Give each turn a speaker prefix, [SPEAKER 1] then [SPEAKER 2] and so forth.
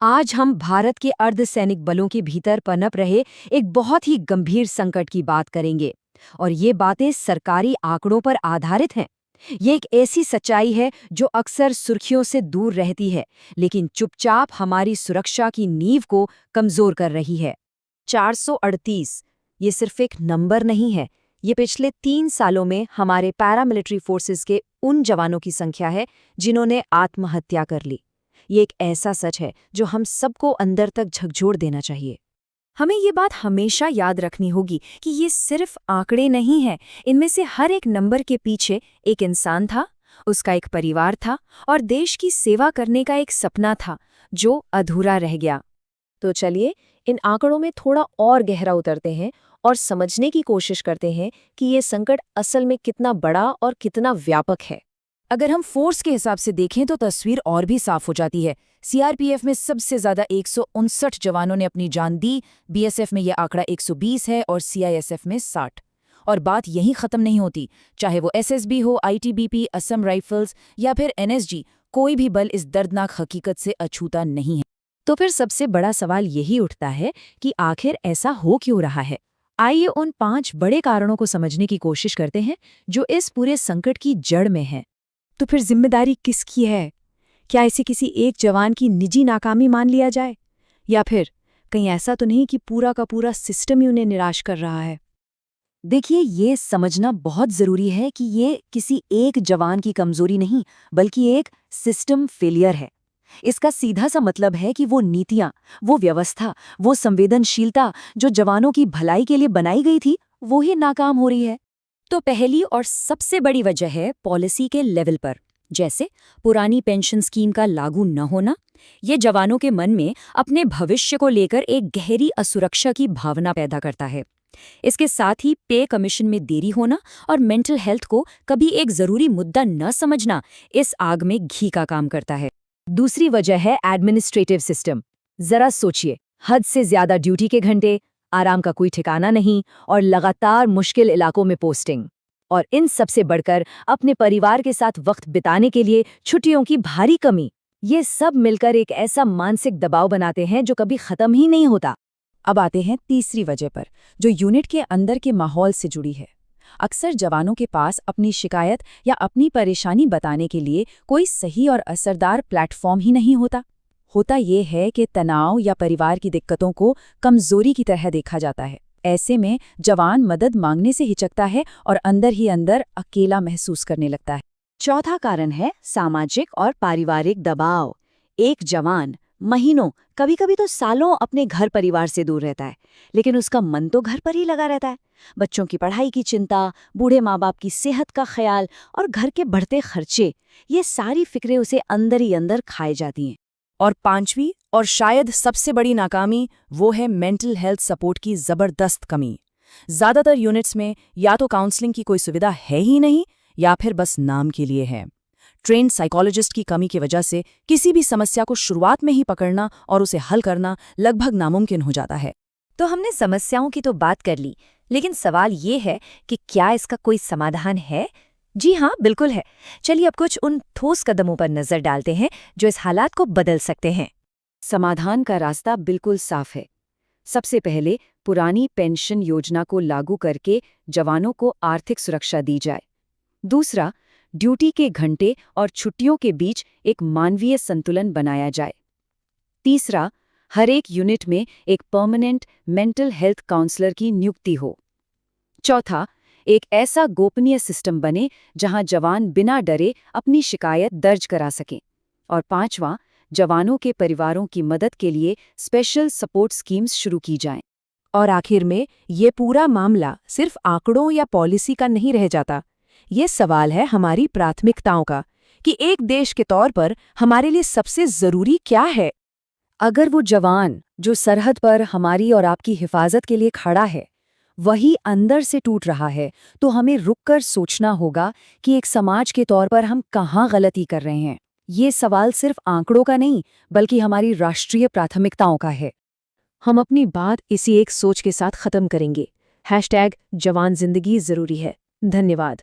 [SPEAKER 1] आज हम भारत के अर्धसैनिक बलों के भीतर पनप रहे एक बहुत ही गंभीर संकट की बात करेंगे। और ये बातें सरकारी आंकड़ों पर आधारित हैं। ये एक ऐसी सच्चाई है जो अक्सर सुर्खियों से दूर रहती है, लेकिन चुपचाप हमारी सुरक्षा की नींव को कमजोर कर रही है। 438 ये सिर्फ एक नंबर नहीं है, ये पिछले 3 सालों में हमारे पैरामिलिट्री फोर्सेस के उन जवानों की संख्या है जिन्होंने आत्महत्या कर ली। ये एक ऐसा सच है जो हम सबको अंदर तक झकझोर देना चाहिए। हमें ये बात हमेशा याद रखनी होगी कि ये सिर्फ आंकड़े नहीं हैं, इनमें से हर एक नंबर के पीछे एक इंसान था, उसका एक परिवार था और देश की सेवा करने का एक सपना था जो अधूरा रह गया। तो चलिए इन आंकड़ों में थोड़ा और गहरा उतरते हैं और समझने की कोशिश करते हैं कि ये संकट असल में कितना बड़ा और कितना व्यापक है। अगर हम फोर्स के हिसाब से देखें तो तस्वीर और भी साफ हो जाती है। सीआरपीएफ में सबसे ज्यादा 159 जवानों ने अपनी जान दी, बीएसएफ में यह आंकड़ा 120 है और सीआईएसएफ में 60। और बात यहीं खत्म नहीं होती, चाहे वो एसएसबी हो, आईटीबीपी, असम राइफल्स या फिर एनएसजी, कोई भी बल इस दर्दनाक हकीकत से अछूता नहीं है। तो फिर सबसे बड़ा सवाल यही उठता है कि आखिर ऐसा हो क्यों रहा है। आइए उन 5 बड़े कारणों को समझने की कोशिश करते हैं जो इस पूरे संकट की जड़ में हैं। तो फिर जिम्मेदारी किसकी है? क्या इसे किसी एक जवान की निजी नाकामी मान लिया जाए, या फिर कहीं ऐसा तो नहीं कि पूरा का पूरा सिस्टम ही उन्हें निराश कर रहा है? देखिए, ये समझना बहुत जरूरी है कि ये किसी एक जवान की कमजोरी नहीं, बल्कि एक सिस्टम फेलियर है। इसका सीधा सा मतलब है कि वो नीतियां, वो व्यवस्था, वो संवेदनशीलता जो जवानों की भलाई के लिए बनाई गई थी, वो ही नाकाम हो रही है। तो पहली और सबसे बड़ी वजह है पॉलिसी के लेवल पर। जैसे पुरानी पेंशन स्कीम का लागू न होना, ये जवानों के मन में अपने भविष्य को लेकर एक गहरी असुरक्षा की भावना पैदा करता है। इसके साथ ही पे कमीशन में देरी होना और मेंटल हेल्थ को कभी एक जरूरी मुद्दा न समझना इस आग में घी का काम करता है। दूसरी वजह है एडमिनिस्ट्रेटिव सिस्टम। जरा सोचिए, हद से ज्यादा ड्यूटी के घंटे, आराम का कोई ठिकाना नहीं और लगातार मुश्किल इलाकों में पोस्टिंग। और इन सबसे बढ़कर अपने परिवार के साथ वक्त बिताने के लिए छुट्टियों की भारी कमी। ये सब मिलकर एक ऐसा मानसिक दबाव बनाते हैं जो कभी खत्म ही नहीं होता। अब आते हैं तीसरी वजह पर, जो यूनिट के अंदर के माहौल से जुड़ी है। अक्सर जवानों के पास अपनी शिकायत या अपनी परेशानी बताने के लिए कोई सही और असरदार प्लेटफॉर्म ही नहीं होता। होता ये है कि तनाव या परिवार की दिक्कतों को कमजोरी की तरह देखा जाता है। ऐसे में जवान मदद मांगने से हिचकता है और अंदर ही अंदर अकेला महसूस करने लगता है। चौथा कारण है सामाजिक और पारिवारिक दबाव। एक जवान महीनों, कभी कभी तो सालों अपने घर परिवार से दूर रहता है, लेकिन उसका मन तो घर पर ही लगा रहता है। बच्चों की पढ़ाई की चिंता, बूढ़े माँ बाप की सेहत का ख्याल और घर के बढ़ते खर्चे, ये सारी फिक्रें उसे अंदर ही अंदर खाए जाती हैं। और पांचवी और शायद सबसे बड़ी नाकामी वो है मेंटल हेल्थ सपोर्ट की जबरदस्त कमी। ज्यादातर यूनिट्स में या तो काउंसलिंग की कोई सुविधा है ही नहीं, या फिर बस नाम के लिए है। ट्रेन्ड साइकोलॉजिस्ट की कमी की वजह से किसी भी समस्या को शुरुआत में ही पकड़ना और उसे हल करना लगभग नामुमकिन हो जाता है। तो हमने समस्याओं की तो बात कर ली, लेकिन सवाल ये है कि क्या इसका कोई समाधान है? जी हाँ, बिल्कुल है। चलिए अब कुछ उन ठोस कदमों पर नजर डालते हैं जो इस हालात को बदल सकते हैं। समाधान का रास्ता बिल्कुल साफ है। सबसे पहले पुरानी पेंशन योजना को लागू करके जवानों को आर्थिक सुरक्षा दी जाए। दूसरा, ड्यूटी के घंटे और छुट्टियों के बीच एक मानवीय संतुलन बनाया जाए। तीसरा, हर एक यूनिट में एक परमानेंट मेंटल हेल्थ काउंसलर की नियुक्ति हो। चौथा, एक ऐसा गोपनीय सिस्टम बने जहां जवान बिना डरे अपनी शिकायत दर्ज करा सकें। और पांचवां, जवानों के परिवारों की मदद के लिए स्पेशल सपोर्ट स्कीम्स शुरू की जाएं। और आखिर में ये पूरा मामला सिर्फ आंकड़ों या पॉलिसी का नहीं रह जाता। ये सवाल है हमारी प्राथमिकताओं का, कि एक देश के तौर पर हमारे लिए सबसे जरूरी क्या है। अगर वो जवान जो सरहद पर हमारी और आपकी हिफाजत के लिए खड़ा है वही अंदर से टूट रहा है, तो हमें रुककर सोचना होगा कि एक समाज के तौर पर हम कहाँ गलती कर रहे हैं। ये सवाल सिर्फ आंकड़ों का नहीं, बल्कि हमारी राष्ट्रीय प्राथमिकताओं का है। हम अपनी बात इसी एक सोच के साथ खत्म करेंगे। #जवान जिंदगी जरूरी है। धन्यवाद।